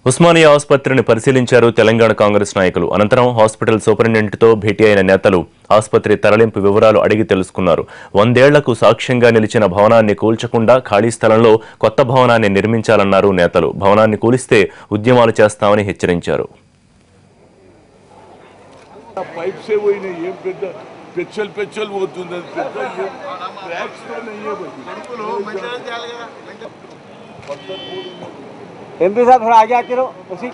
ఉస్మానియా ఆసుపత్రిని పరిశీలించారు తెలంగాణ కాంగ్రెస్ నాయకులు. అనంతరం హాస్పిటల్ సూపరింటెండెంట్తో భేటీ అయిన నేతలు ఆసుపత్రి తరలింపు వివరాలు అడిగి తెలుసుకున్నారు. 100 ఏళ్లకు సాక్ష్యంగా నిలిచిన భవనాన్ని కూల్చకుండా ఖాళీ స్థలంలో కొత్త భవనాన్ని నిర్మించాలన్నారు నేతలు. భవనాన్ని కూలిస్తే ఉద్యమాలు చేస్తామని హెచ్చరించారు. एमपी साहब थोड़ा आगे आते रहो उसी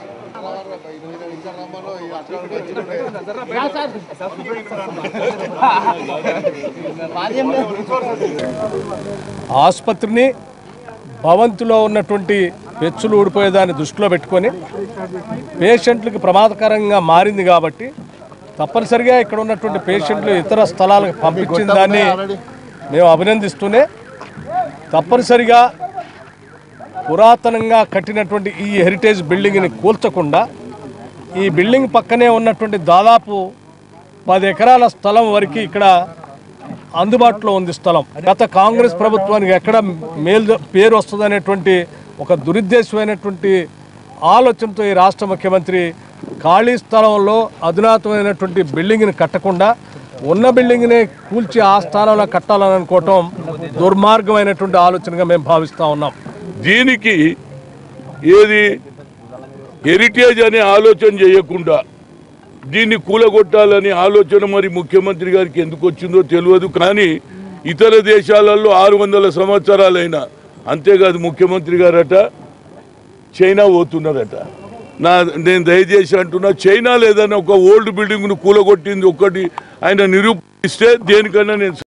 ఆసుపత్రిని భవంతిలో ఉన్నటువంటి పెచ్చులు ఊడిపోయేదాన్ని దృష్టిలో పెట్టుకొని పేషెంట్లకు ప్రమాదకరంగా మారింది కాబట్టి తప్పనిసరిగా ఇక్కడ ఉన్నటువంటి పేషెంట్లు ఇతర స్థలాలకు పంపించిన దాన్ని మేము అభినందిస్తూనే తప్పనిసరిగా పురాతనంగా కట్టినటువంటి ఈ హెరిటేజ్ బిల్డింగ్ని కూల్చకుండా ఈ బిల్డింగ్ పక్కనే ఉన్నటువంటి దాదాపు 10 ఎకరాల స్థలం వరకు ఇక్కడ అందుబాటులో ఉంది స్థలం. గత కాంగ్రెస్ ప్రభుత్వానికి ఎక్కడ పేరు వస్తుందనేటువంటి ఒక దురుద్దేశమైనటువంటి ఆలోచనతో ఈ రాష్ట్ర ముఖ్యమంత్రి ఖాళీ స్థలంలో అధునాతమైనటువంటి బిల్డింగ్ని కట్టకుండా ఉన్న బిల్డింగ్నే కూల్చి ఆ స్థానంలో కట్టాలని అనుకోవటం దుర్మార్గమైనటువంటి ఆలోచనగా మేము భావిస్తూ ఉన్నాం. దీనికి ఏది హెరిటేజ్ అనే ఆలోచన చేయకుండా దీన్ని కూలగొట్టాలనే ఆలోచన మరి ముఖ్యమంత్రి గారికి ఎందుకు వచ్చిందో తెలియదు. కానీ ఇతర దేశాలలో 600 సంవత్సరాలైనా అంతేకాదు ముఖ్యమంత్రి గారట చైనా పోతున్నారట. నేను దయచేసి అంటున్నా, చైనా లేదని ఒక ఓల్డ్ బిల్డింగ్ను కూలగొట్టింది ఒక్కటి ఆయన నిరూపిస్తే దేనికన్నా నేను